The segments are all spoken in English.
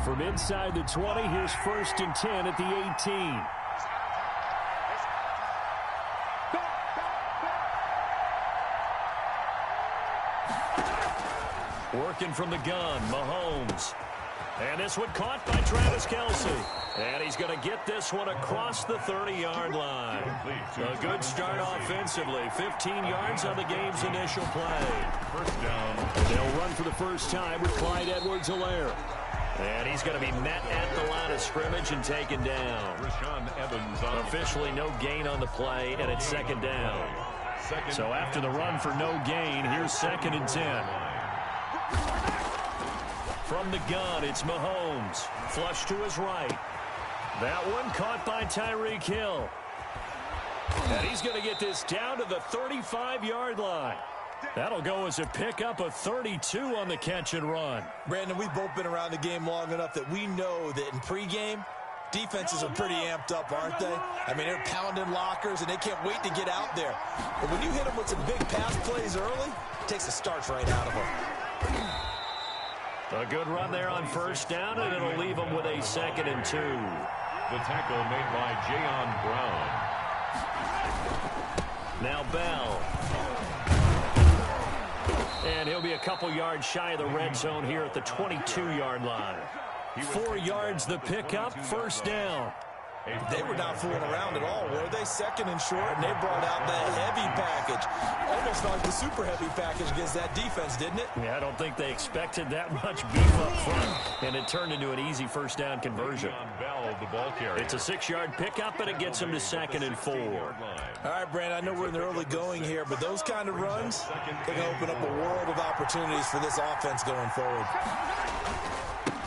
From inside the 20, here's 1st and 10 at the 18. Working from the gun, Mahomes. And this one caught by Travis Kelce. And he's going to get this one across the 30-yard line. A good start offensively. 15 yards on the game's initial play. First down. They'll run for the first time with Clyde Edwards-Helaire. And he's going to be met at the line of scrimmage and taken down. Officially no gain on the play, and it's 2nd down. So after the run for no gain, here's 2nd and 10. From the gun, it's Mahomes. Flush to his right. That one caught by Tyreek Hill. And he's going to get this down to the 35-yard line. That'll go as a pickup of 32 on the catch and run. Brandon, we've both been around the game long enough that we know that in pregame, defenses are pretty amped up, aren't they? I mean, they're pounding lockers, and they can't wait to get out there. But when you hit them with some big pass plays early, it takes the starch right out of them. A good run there on 1st down, and it'll leave them with a 2nd and 2. The tackle made by Jayon Brown. Now Bell. And he'll be a couple yards shy of the red zone here at the 22-yard line. 4 yards the pickup, 1st down. They were not fooling around at all, were they? 2nd and short, and they brought out the heavy package. Almost like the super heavy package against that defense, didn't it? Yeah, I don't think they expected that much beef up front, and it turned into an easy 1st down conversion. It's a 6-yard pickup, and it gets them to 2nd and 4. All right, Brandon, I know we're in the early going here, but those kind of runs, they can open up a world of opportunities for this offense going forward.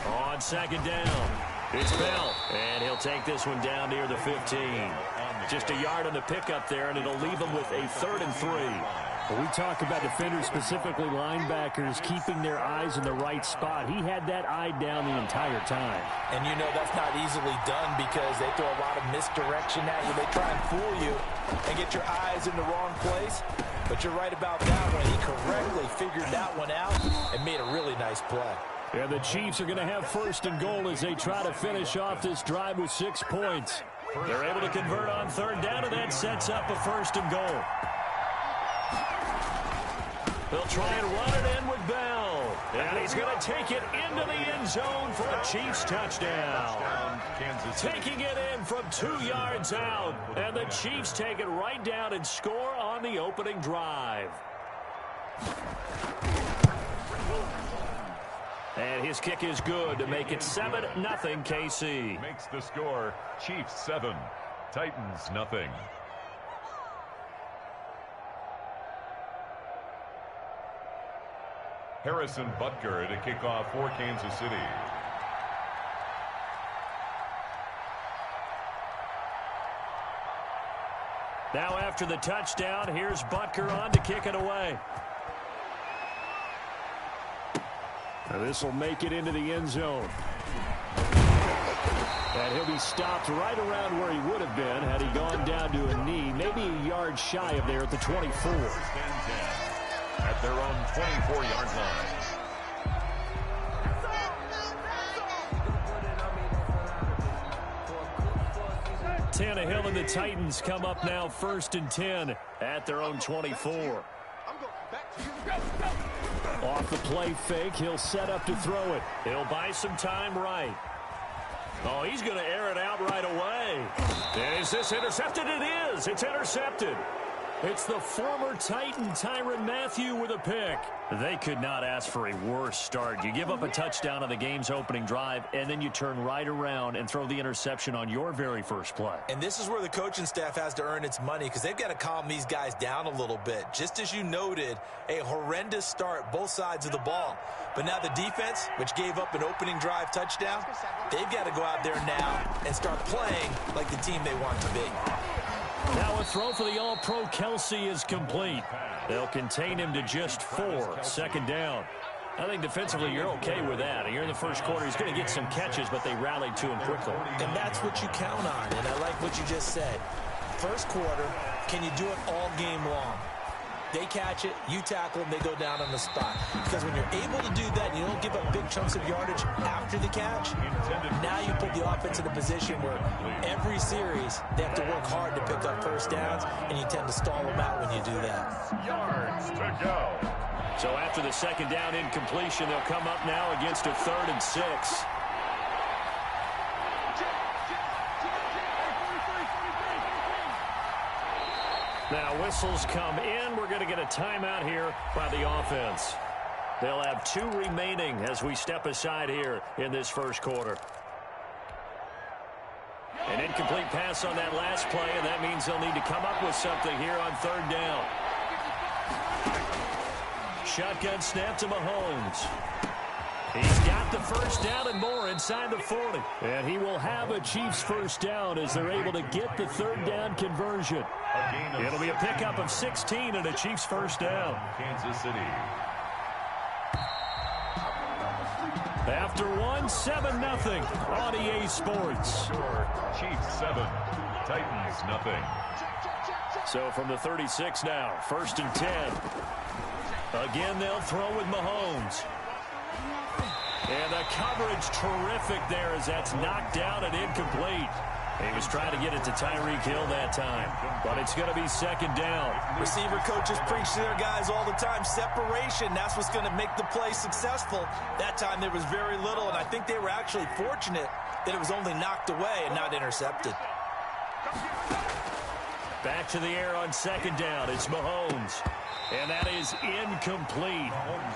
On 2nd down, it's Bell, and he'll take this one down near the 15. Just a yard on the pickup there, and it'll leave them with a 3rd and 3. Well, we talk about defenders, specifically linebackers, keeping their eyes in the right spot. He had that eye down the entire time. And you know that's not easily done because they throw a lot of misdirection at you. They try and fool you and get your eyes in the wrong place. But you're right about that one. He correctly figured that one out and made a really nice play. And the Chiefs are going to have 1st and goal as they try to finish off this drive with 6 points. They're able to convert on 3rd down, and that sets up a 1st and goal. They'll try and run it in with Bell. And he's going to take it into the end zone for a Chiefs touchdown. Taking it in from 2 yards out. And the Chiefs take it right down and score on the opening drive. And his kick is good to make it 7-0 KC. Makes the score Chiefs 7, Titans 0. Harrison Butker to kick off for Kansas City. Now after the touchdown, here's Butker on to kick it away. This will make it into the end zone. And he'll be stopped right around where he would have been had he gone down to a knee, maybe a yard shy of there at the 24. At their own 24-yard line. Tannehill and the Titans come up now 1st and 10 at their own 24. Off the play fake, he'll set up to throw it. He'll buy some time right. Oh, he's going to air it out right away. And is this intercepted? It is. It's intercepted. It's the former Titan Tyrann Mathieu with a pick. They could not ask for a worse start. You give up a touchdown on the game's opening drive, and then you turn right around and throw the interception on your very first play. And this is where the coaching staff has to earn its money because they've got to calm these guys down a little bit. Just as you noted, a horrendous start both sides of the ball. But now the defense, which gave up an opening drive touchdown, they've got to go out there now and start playing like the team they want to be. Now a throw for the All-Pro Kelce is complete. They'll contain him to just 4. 2nd down. I think defensively you're okay with that. Here in the first quarter, he's going to get some catches, but they rallied to him quickly. And that's what you count on, and I like what you just said. First quarter, can you do it all game long? They catch it, you tackle them, they go down on the spot. Because when you're able to do that, you don't give up big chunks of yardage after the catch, now you put the offense in a position where every series they have to work hard to pick up first downs, and you tend to stall them out when you do that. Yards to go. So after the second down incompletion, they'll come up now against a 3rd and 6. Now whistles come in. We're going to get a timeout here by the offense. They'll have 2 remaining as we step aside here in this first quarter. An incomplete pass on that last play, and that means they'll need to come up with something here on 3rd down. Shotgun snap to Mahomes. He's got the first down and more inside the 40. And he will have a Chiefs first down as they're able to get the 3rd down conversion. It'll be a pickup of 16 and a Chiefs first down. Kansas City. After 7-0 on EA Sports. Chiefs 7, Titans nothing. So from the 36 now, 1st and 10. Again, they'll throw with Mahomes. And the coverage terrific there as that's knocked down and incomplete. He was trying to get it to Tyreek Hill that time, but it's going to be 2nd down. Receiver coaches preach to their guys all the time. Separation, that's what's going to make the play successful. That time there was very little, and I think they were actually fortunate that it was only knocked away and not intercepted. Back to the air on 2nd down. It's Mahomes. And that is incomplete.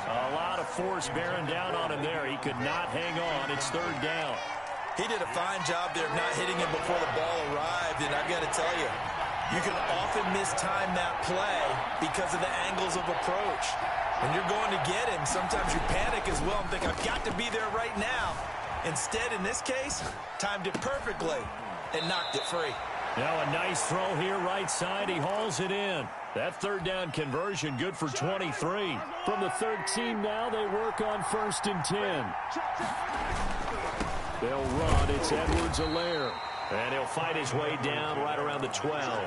A lot of force bearing down on him there. He could not hang on. It's 3rd down. He did a fine job there of not hitting him before the ball arrived, and I've got to tell you, you can often mistime that play because of the angles of approach. When you're going to get him, sometimes you panic as well and think, I've got to be there right now. Instead, in this case, timed it perfectly and knocked it free. Now a nice throw here right side. He hauls it in. That 3rd down conversion good for 23. From the 13 now, they work on 1st and 10. They'll run. It's Edwards-Helaire. And he'll fight his way down right around the 12.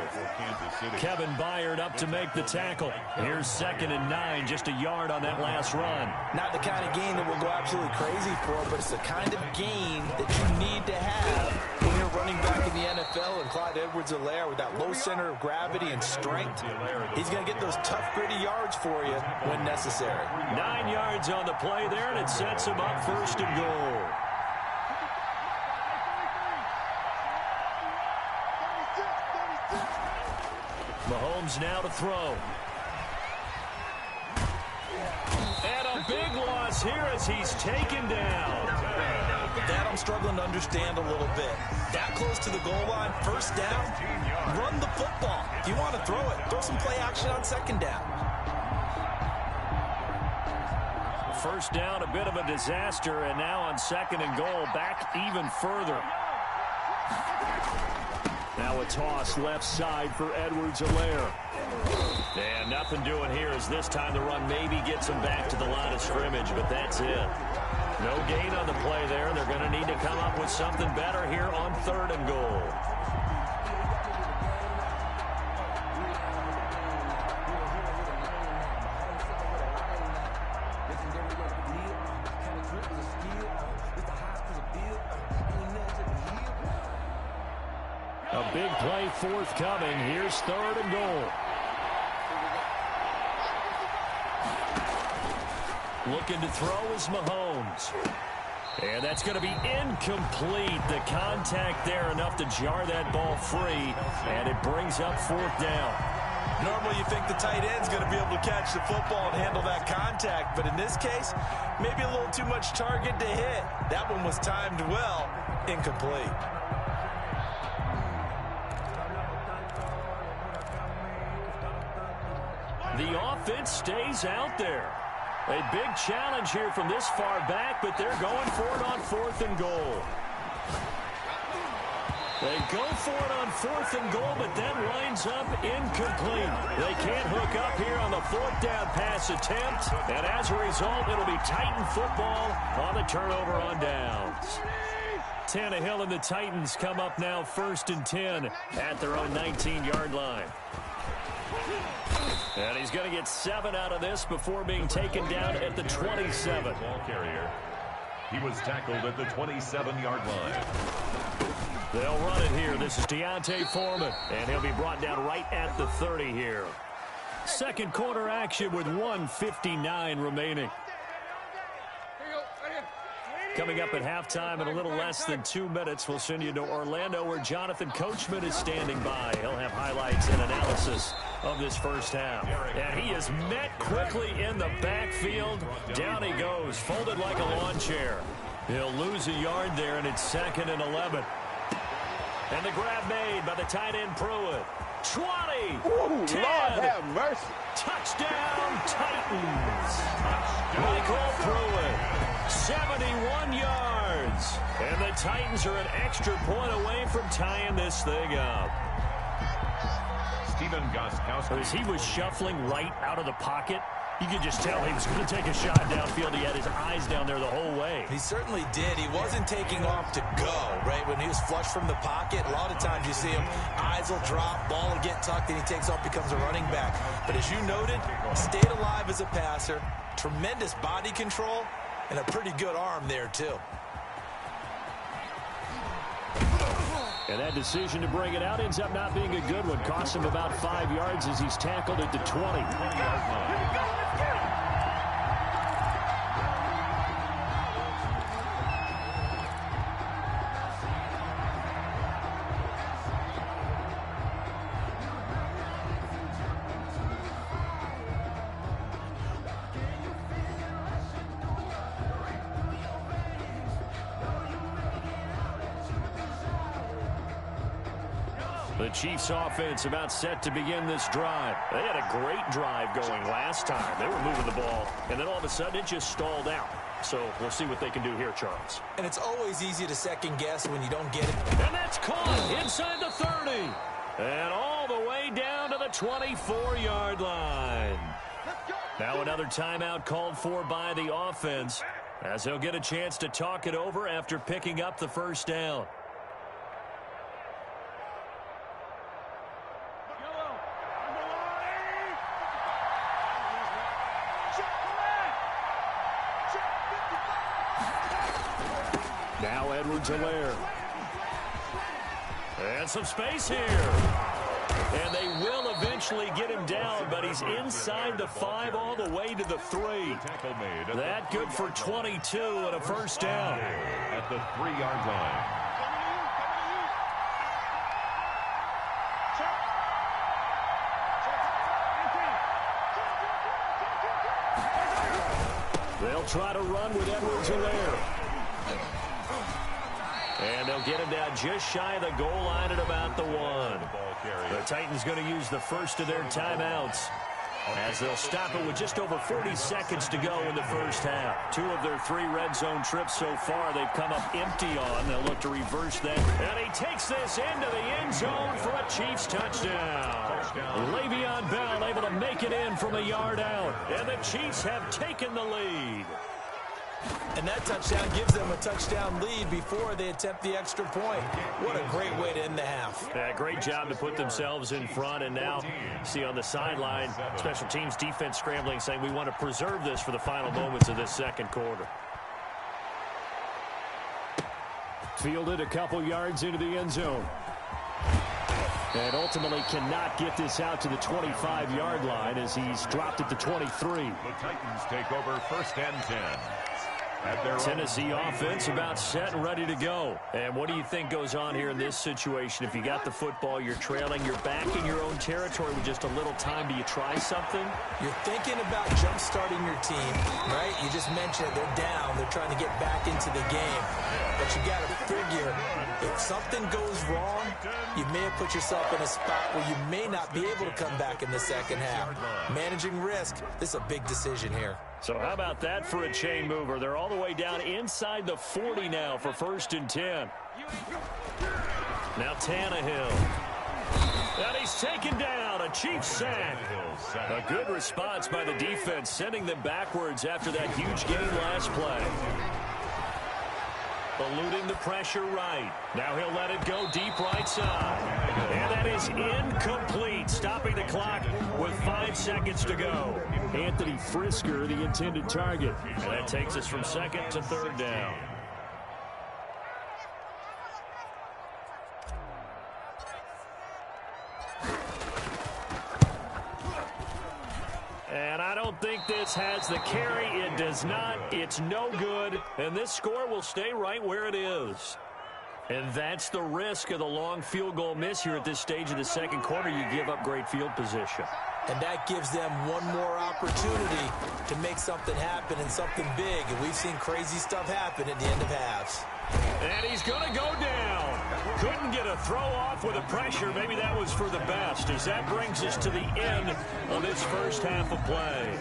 Kevin Byard up to make the tackle. Here's 2nd and 9, just a yard on that last run. Not the kind of gain that we'll go absolutely crazy for, but it's the kind of gain that you need to have when you're running back in the NFL. And Clyde Edwards-Helaire, with that low center of gravity and strength, he's going to get those tough, gritty yards for you when necessary. 9 yards on the play there, and it sets him up 1st and goal. Mahomes now to throw. And a big loss here as he's taken down. That I'm struggling to understand a little bit. That close to the goal line, 1st down, run the football. If you want to throw it, throw some play action on 2nd down. 1st down, a bit of a disaster, and now on 2nd and goal, back even further. Now a toss left side for Edwards-Helaire. And nothing doing here as this time the run maybe gets him back to the line of scrimmage, but that's it. No gain on the play there. They're going to need to come up with something better here on 3rd and goal. A big play forthcoming. Here's 3rd and goal. Looking to throw is Mahomes. And that's going to be incomplete. The contact there enough to jar that ball free. And it brings up 4th down. Normally you think the tight end's going to be able to catch the football and handle that contact. But in this case, maybe a little too much target to hit. That one was timed well. Incomplete. The offense stays out there. A big challenge here from this far back, but they're going for it on 4th and goal. They go for it on 4th and goal, but that winds up incomplete. They can't hook up here on the 4th down pass attempt, and as a result, it'll be Titan football on the turnover on downs. Tannehill and the Titans come up now 1st and 10 at their own 19-yard line. And he's going to get 7 out of this before being taken down at the 27. Ball carrier. He was tackled at the 27-yard line. They'll run it here. This is Deontay Foreman, and he'll be brought down right at the 30 here. Second quarter action with 1:59 remaining. Coming up at halftime in a little less than 2 minutes, we'll send you to Orlando where Jonathan Coachman is standing by. He'll have highlights and analysis of this first half. And he is met quickly in the backfield. Down he goes, folded like a lawn chair. He'll lose a yard there, and it's 2nd and 11. And the grab made by the tight end Pruitt. 20, Ooh, 10, Lord have mercy. Touchdown Titans. Michael Pruitt, 71 yards. And the Titans are an extra point away from tying this thing up. Steven Gostkowski. As he was shuffling right out of the pocket, you could just tell he was going to take a shot downfield. He had his eyes down there the whole way. He certainly did. He wasn't taking off to go, right? When he was flush from the pocket, a lot of times you see him, eyes will drop, ball will get tucked, and he takes off, becomes a running back. But as you noted, stayed alive as a passer, tremendous body control, and a pretty good arm there, too. And that decision to bring it out ends up not being a good one. Costs him about 5 yards as he's tackled at the 20. The Chiefs offense about set to begin this drive. They had a great drive going last time. They were moving the ball, and then all of a sudden it just stalled out. So we'll see what they can do here, Charles. And it's always easy to second guess when you don't get it. And that's caught inside the 30. And all the way down to the 24-yard line. Now another timeout called for by the offense, as they'll get a chance to talk it over after picking up the first down. Now Edwards-Helaire. And some space here. And they will eventually get him down, but he's inside the 5 all the way to the 3. That good for 22 and a first down. At the 3-yard line. They'll try to run with Edwards-Helaire. And they'll get him down just shy of the goal line at about the 1. The Titans going to use the first of their timeouts, as they'll stop it with just over 40 seconds to go in the first half. 2 of their 3 red zone trips so far they've come up empty on. They'll look to reverse that. And he takes this into the end zone for a Chiefs touchdown. Le'Veon Bell able to make it in from a yard out. And the Chiefs have taken the lead. And that touchdown gives them a touchdown lead before they attempt the extra point. What a great way to end the half. Yeah, great job to put themselves in front. And now, see on the sideline, special teams defense scrambling, saying we want to preserve this for the final moments of this second quarter. Fielded a couple yards into the end zone. And ultimately cannot get this out to the 25-yard line as he's dropped at the 23. The Titans take over 1st and 10. Tennessee offense about set and ready to go. And what do you think goes on here in this situation? If you got the football, you're trailing, you're back in your own territory with just a little time. Do you try something? You're thinking about jump-starting your team, right? You just mentioned they're down. They're trying to get back into the game. But you got to figure, if something goes wrong, you may have put yourself in a spot where you may not be able to come back in the second half. Managing risk, this is a big decision here. So how about that for a chain mover? They're all the way down inside the 40 now for 1st and 10. Now Tannehill. And he's taken down. A Chiefs sack. A good response by the defense, sending them backwards after that huge gain last play. eluding the pressure right. Now he'll let it go deep right side. And that is incomplete, stopping the clock with 5 seconds to go. Anthony Frisker, the intended target. And that takes us from second to third down. And I don't think this has the carry. It does not. It's no good. And this score will stay right where it is. And that's the risk of the long field goal miss here at this stage of the second quarter. You give up great field position. And that gives them one more opportunity to make something happen and something big. And we've seen crazy stuff happen at the end of halves. And he's going to go down. Couldn't get a throw off with the pressure. Maybe that was for the best, as that brings us to the end of this first half of play.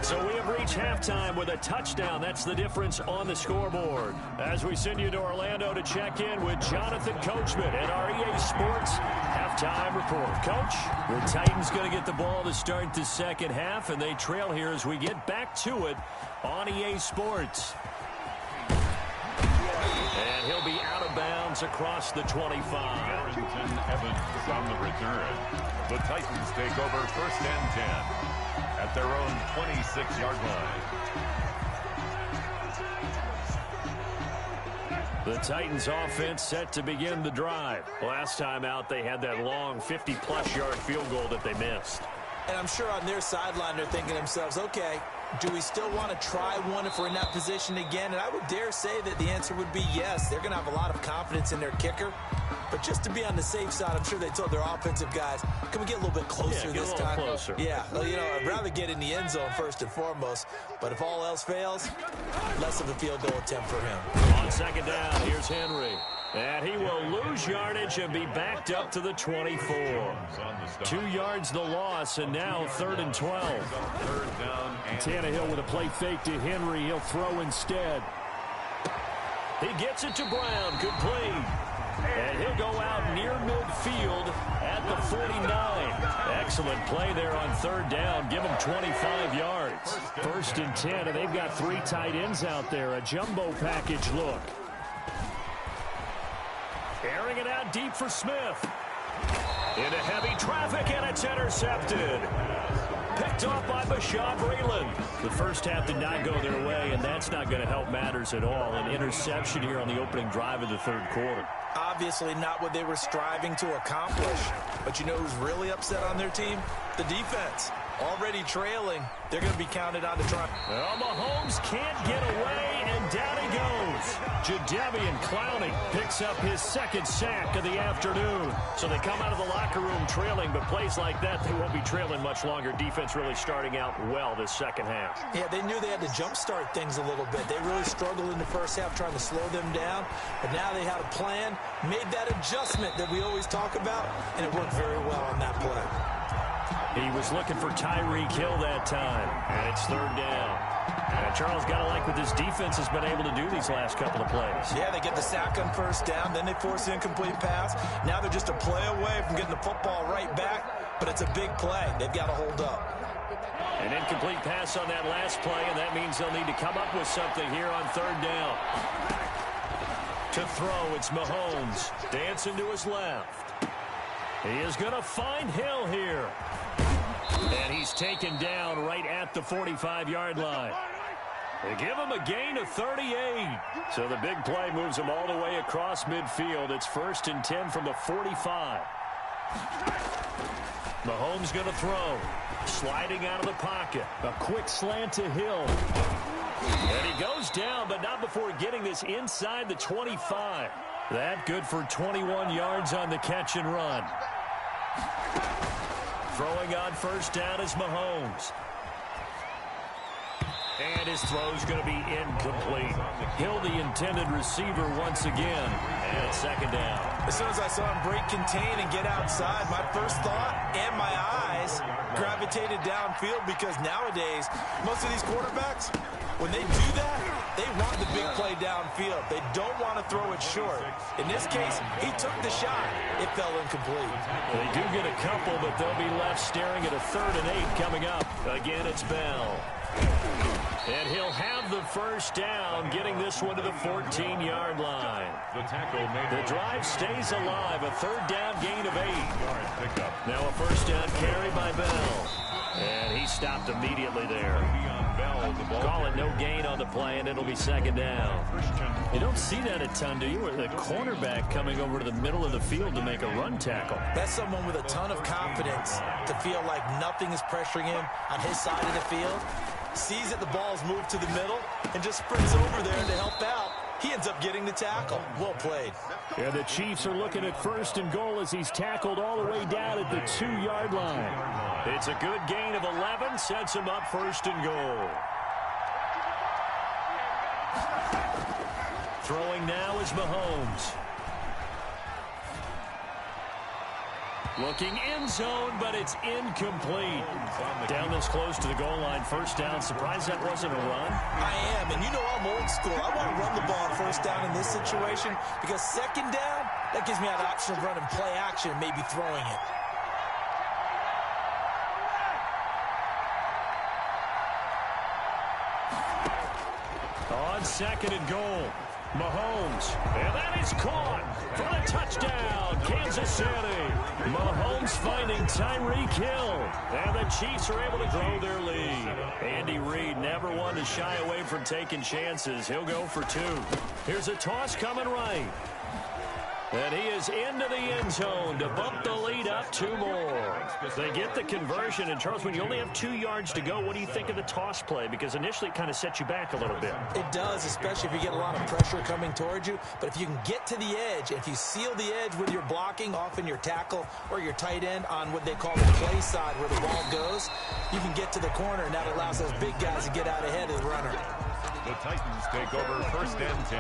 So we have reached halftime with a touchdown. That's the difference on the scoreboard. As we send you to Orlando to check in with Jonathan Coachman at our EA Sports halftime report. Coach, the Titans going to get the ball to start the second half, and they trail here as we get back to it on EA Sports. And he'll be out of bounds across the 25. Barrington Evans on the return. The Titans take over 1st and 10 at their own 26-yard line. The Titans offense set to begin the drive. Last time out, they had that long 50-plus yard field goal that they missed. And I'm sure on their sideline they're thinking to themselves, okay, do we still want to try one if we're in that position again? And I would dare say that the answer would be yes. They're going to have a lot of confidence in their kicker. But just to be on the safe side, I'm sure they told their offensive guys, can we get a little bit closer this time? Closer. Yeah, well, you know, I'd rather get in the end zone first and foremost. But if all else fails, less of a field goal attempt for him. On second down, here's Henry. And he will lose yardage and be backed up to the 24. 2 yards the loss, and now 3rd and 12. Third down. Tannehill with a play fake to Henry. He'll throw instead. He gets it to Brown, complete. And he'll go out near midfield at the 49. Excellent play there on 3rd down. Give him 25 yards. 1st and 10, and they've got 3 tight ends out there. A jumbo package look. Airing it out deep for Smith. Into heavy traffic, and it's intercepted. Picked off by Bashaud Breeland. The first half did not go their way, and that's not going to help matters at all. An interception here on the opening drive of the 3rd quarter. Obviously not what they were striving to accomplish. But you know who's really upset on their team? The defense. Already trailing. They're going to be counted on to try. Well, Mahomes can't get away, and down he goes. Jadeveon Clowney picks up his 2nd sack of the afternoon. So they come out of the locker room trailing, but plays like that, they won't be trailing much longer. Defense really starting out well this second half. Yeah, they knew they had to jumpstart things a little bit. They really struggled in the first half trying to slow them down, but now they had a plan, made that adjustment that we always talk about, and it worked very well on that play. He was looking for Tyreek Hill that time, and it's 3rd down. And Charles got to like what this defense has been able to do these last couple of plays. Yeah, they get the sack on 1st down, then they force an incomplete pass. Now they're just a play away from getting the football right back, but it's a big play. They've got to hold up. An incomplete pass on that last play, and that means they'll need to come up with something here on 3rd down. To throw, it's Mahomes. Dancing to his left. He is going to find Hill here. And he's taken down right at the 45-yard line. They give him a gain of 38. So the big play moves him all the way across midfield. It's 1st and 10 from the 45. Mahomes going to throw. Sliding out of the pocket. A quick slant to Hill. And he goes down, but not before getting this inside the 25. That good for 21 yards on the catch and run. Throwing on 1st down is Mahomes. And his throw's going to be incomplete. Hill, the intended receiver once again. And it's 2nd down. As soon as I saw him break contain and get outside, my first thought and my eyes gravitated downfield, because nowadays, most of these quarterbacks, when they do that, they want the big play downfield. They don't want to throw it short. In this case, he took the shot. It fell incomplete. They do get a couple, but they'll be left staring at a 3rd and 8 coming up. Again, it's Bell. And he'll have the first down, getting this one to the 14-yard line. The drive stays alive. A third down gain of 8. Now a first down carry by Bell. And he stopped immediately there. Call it no gain on the play, and it'll be second down. You don't see that a ton, do you? Where the cornerback coming over to the middle of the field to make a run tackle. That's someone with a ton of confidence to feel like nothing is pressuring him on his side of the field. Sees that the ball's moved to the middle and just sprints over there to help out. He ends up getting the tackle. Well played. Yeah, the Chiefs are looking at first and goal as he's tackled all the way down at the 2-yard line. It's a good gain of 11, sets him up first and goal. Throwing now is Mahomes. Looking end zone, but it's incomplete. Down this close to the goal line, first down. Surprised that wasn't a run? I am, and you know I'm old school. I want to run the ball on first down in this situation because second down, that gives me that option of running play action and maybe throwing it. On second and goal, Mahomes, and that is caught for the touchdown, Kansas City. Mahomes finding Tyreek Hill, and the Chiefs are able to grow their lead. Andy Reid never one to shy away from taking chances. He'll go for 2. Here's a toss coming right. And he is into the end zone to bump the lead up 2 more. They get the conversion. And, Charles, when you only have 2 yards to go, what do you think of the toss play? Because initially it kind of sets you back a little bit. It does, especially if you get a lot of pressure coming towards you. But if you can get to the edge, if you seal the edge with your blocking, often your tackle or your tight end on what they call the play side where the ball goes, you can get to the corner, and that allows those big guys to get out ahead of the runner. The Titans take over first and 10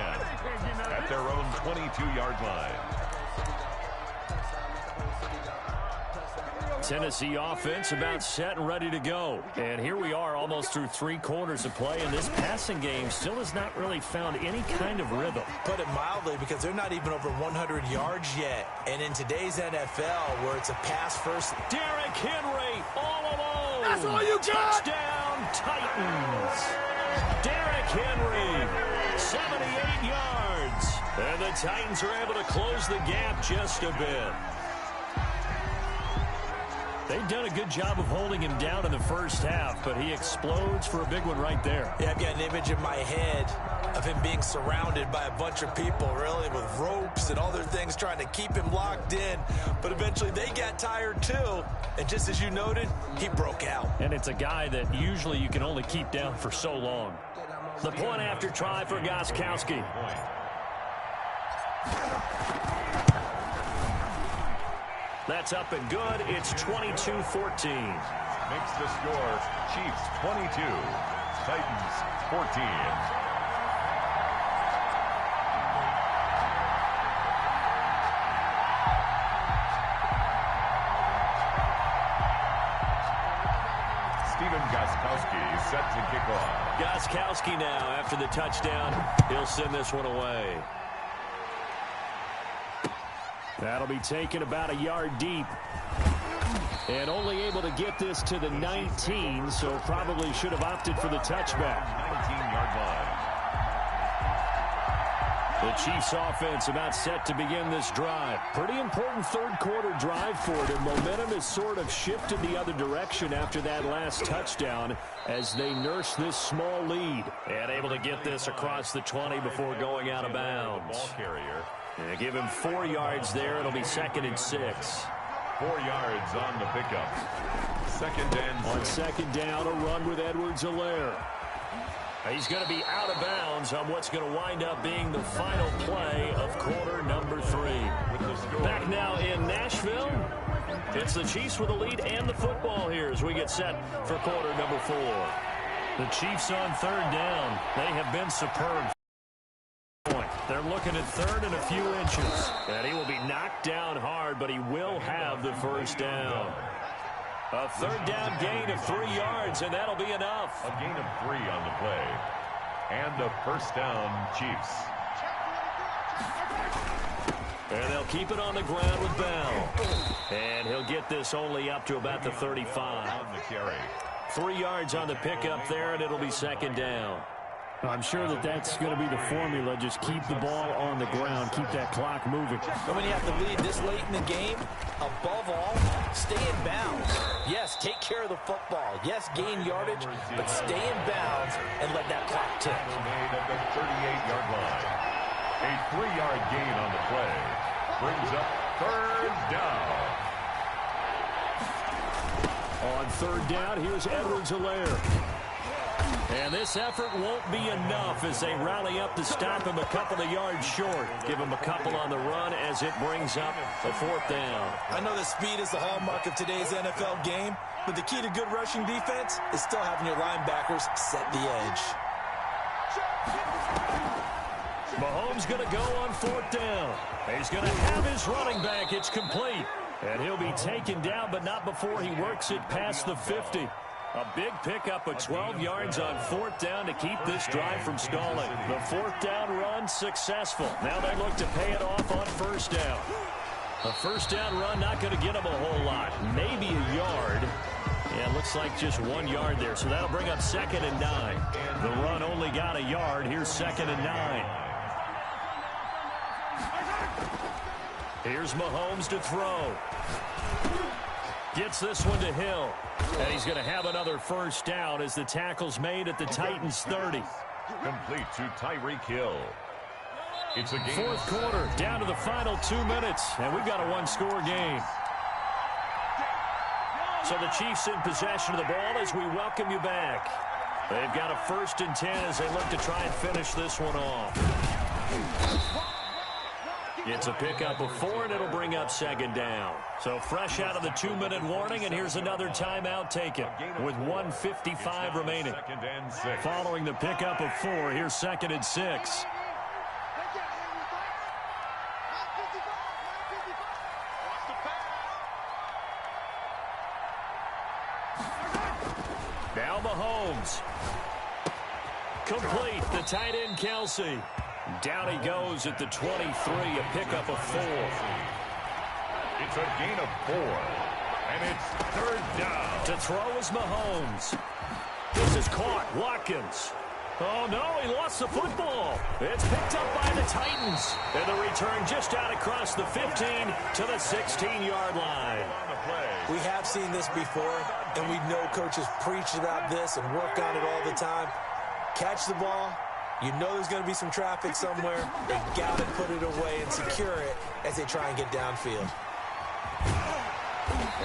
at their own 22-yard line. Tennessee offense about set and ready to go. And here we are almost through 3 quarters of play, and this passing game still has not really found any kind of rhythm. Put it mildly, because they're not even over 100 yards yet. And in today's NFL, where it's a pass-first, Derrick Henry all alone. That's all you got. Touchdown, Titans. Derrick Henry, 78 yards. And the Titans are able to close the gap just a bit. They've done a good job of holding him down in the first half, but he explodes for a big one right there. Yeah, I've got an image in my head of him being surrounded by a bunch of people, really, with ropes and other things trying to keep him locked in. But eventually they got tired too. And just as you noted, he broke out. And it's a guy that usually you can only keep down for so long. The point after try for Gostkowski. That's up and good. It's 22-14. Makes the score Chiefs 22, Titans 14. Stephen Gostkowski is set to kick off. Gostkowski now after the touchdown. He'll send this one away. That'll be taken about a yard deep. And only able to get this to the 19, so probably should have opted for the touchback. 19-yard line. The Chiefs offense about set to begin this drive. Pretty important third quarter drive for them. Momentum has sort of shifted the other direction after that last touchdown as they nurse this small lead. And able to get this across the 20 before going out of bounds. Ball carrier. And give him 4 yards there. It'll be 2nd and 6. 4 yards on the pickup. 2nd and 6. On second down, a run with Edwards-Helaire. He's going to be out of bounds on what's going to wind up being the final play of quarter number 3. Back now in Nashville. It's the Chiefs with the lead and the football here as we get set for quarter number 4. The Chiefs on 3rd down. They have been superb. They're looking at 3rd and a few inches. And he will be knocked down hard, but he will have the first down. A 3rd down gain of 3 yards, and that'll be enough. A gain of 3 on the play. And a first down, Chiefs. And they'll keep it on the ground with Bell. And he'll get this only up to about the 35. On the carry. 3 yards on the pickup there, and it'll be second down. I'm sure that's going to be the formula. Just keep the ball on the ground. Keep that clock moving. And when you have to lead this late in the game, above all, stay in bounds. Yes, take care of the football. Yes, gain yardage, but stay in bounds and let that clock tick. Made at the 38-yard line. A 3-yard gain on the play brings up third down. On third down, here's Edwards-Helaire. And this effort won't be enough as they rally up to stop him a couple of yards short. Give him a couple on the run as it brings up a fourth down. I know that speed is the hallmark of today's NFL game, but the key to good rushing defense is still having your linebackers set the edge. Mahomes going to go on fourth down. He's going to have his running back. It's complete. And he'll be taken down, but not before he works it past the 50. A big pickup of 12 yards on fourth down to keep this drive from stalling. The fourth down run successful. Now they look to pay it off on first down. A first down run not going to get them a whole lot. Maybe a yard. Yeah, it looks like just 1 yard there. So that'll bring up 2nd and 9. The run only got a yard. Here's 2nd and 9. Here's Mahomes to throw. Gets this one to Hill. And he's going to have another first down as the tackle's made at the Titans' 30. Complete to Tyreek Hill. It's a game. Fourth quarter, down to the final 2 minutes, and we've got a one-score game. So the Chiefs in possession of the ball as we welcome you back. They've got a 1st and 10 as they look to try and finish this one off. It's a pickup of 4, and it'll bring up 2nd down. So fresh out of the 2-minute warning, and here's another timeout taken with 1:55 remaining. Following the pickup of 4, here's 2nd and 6. Now Mahomes. Complete, the tight end Kelsey. Down he goes at the 23, a pickup of 4. It's a gain of 4, and it's third down. To throw is Mahomes. This is caught. Watkins. Oh, no, he lost the football. It's picked up by the Titans. And the return just out across the 15 to the 16-yard line. We have seen this before, and we know coaches preach about this and work on it all the time. Catch the ball. You know there's going to be some traffic somewhere. They got to put it away and secure it as they try and get downfield.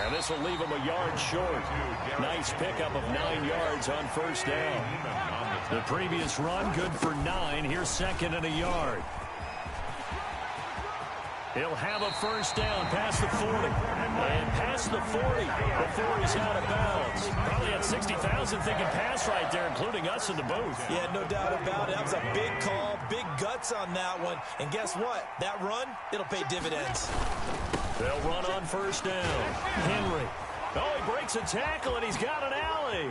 And this will leave him a yard short. Nice pickup of 9 yards on first down. The previous run, good for 9. Here's 2nd and a yard. He'll have a first down past the 40. And past the 40 before he's out of bounds. Probably had 60,000 thinking pass right there, including us in the booth. Yeah, no doubt about it. That was a big call, big guts on that one. And guess what? That run, it'll pay dividends. They'll run on first down. Henry. Oh, he breaks a tackle, and he's got an alley.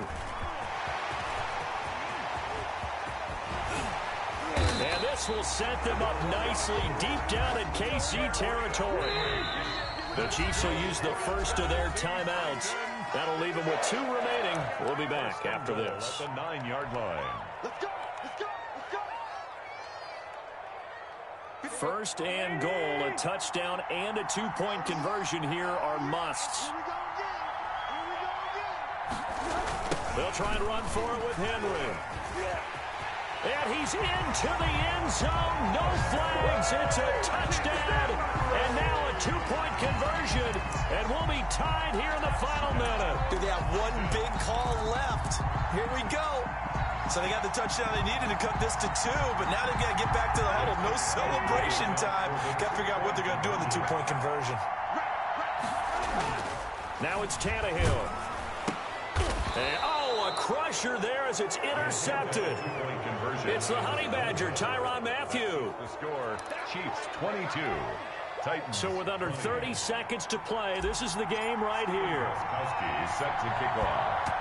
And this will set them up nicely deep down in KC territory. The Chiefs will use the first of their timeouts. That'll leave them with 2 remaining. We'll be back after this. At the 9-yard line. Let's go. Let's go. Let's go. First and goal, a touchdown and a 2-point conversion here are musts. They'll try and run for it with Henry. And he's into the end zone. No flags. It's a touchdown. And now a 2-point conversion. And we'll be tied here in the final minute. Do they have one big call left? Here we go. So they got the touchdown they needed to cut this to 2, but now they've got to get back to the huddle. No celebration time. Got to figure out what they're going to do in the 2-point conversion. Now it's Tannehill. And, a crusher there as it's intercepted. It's the Honey Badger, Tyrann Mathieu. The score, Chiefs 22. Titans. So with under 30 seconds to play, this is the game right here. Kowski is set to kick off.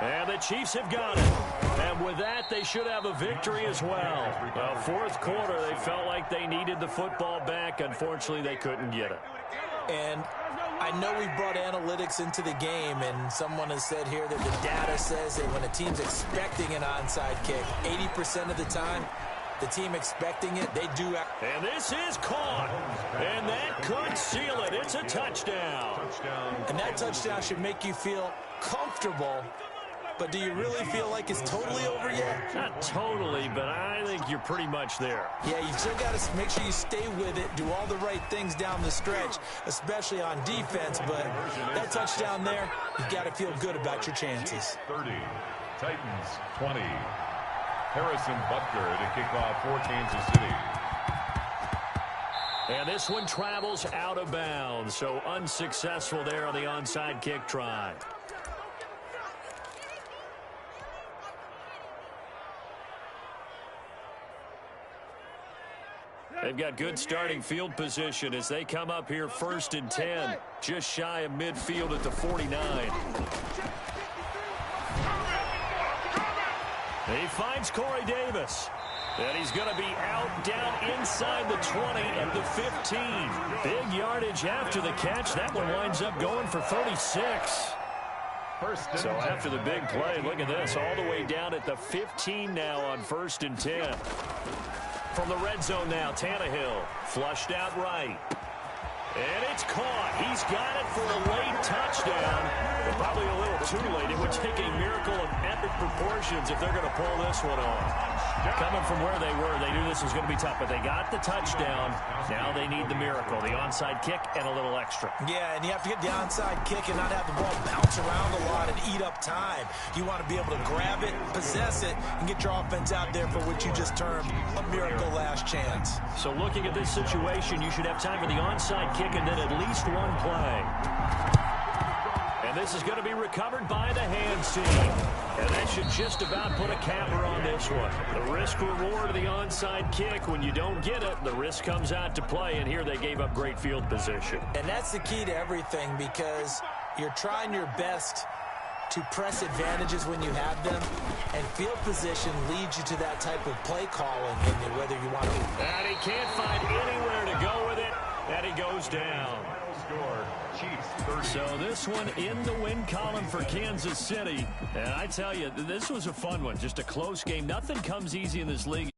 And the Chiefs have got it. And with that, they should have a victory as well. Well, fourth quarter, they felt like they needed the football back. Unfortunately, they couldn't get it. And I know we brought analytics into the game, and someone has said here that the data says that when a team's expecting an onside kick, 80% of the time, the team expecting it, they do. And this is caught. And that could seal it. It's a touchdown. And that touchdown should make you feel comfortable. But do you really feel like it's totally over yet? Not totally, but I think you're pretty much there. Yeah, you've still got to make sure you stay with it, do all the right things down the stretch, especially on defense. But that touchdown there, you've got to feel good about your chances. 30, Titans 20. Harrison Butker to kick off for Kansas City. And this one travels out of bounds, so unsuccessful there on the onside kick try. They've got good starting field position as they come up here 1st and 10, just shy of midfield at the 49. He finds Corey Davis. And he's going to be out down inside the 20 at the 15. Big yardage after the catch. That one winds up going for 36. So after the big play, look at this, all the way down at the 15 now on 1st and 10. From the red zone now, Tannehill flushed out right. And it's caught. He's got it for a late touchdown. But probably a little too late. It would take a miracle of epic proportions if they're going to pull this one off. Coming from where they were, they knew this was going to be tough. But they got the touchdown. Now they need the miracle, the onside kick and a little extra. Yeah, and you have to get the onside kick and not have the ball bounce around a lot and eat up time. You want to be able to grab it, possess it, and get your offense out there for what you just termed a miracle last chance. So looking at this situation, you should have time for the onside kick and then at least one play. And this is going to be recovered by the hands team. And that should just about put a capper on this one. The risk-reward of the onside kick, when you don't get it, the risk comes out to play, and here they gave up great field position. And that's the key to everything, because you're trying your best to press advantages when you have them, and field position leads you to that type of play calling, and whether you want to. And he can't find anywhere to go with it, and he goes down. So this one in the win column for Kansas City. And I tell you, this was a fun one. Just a close game. Nothing comes easy in this league.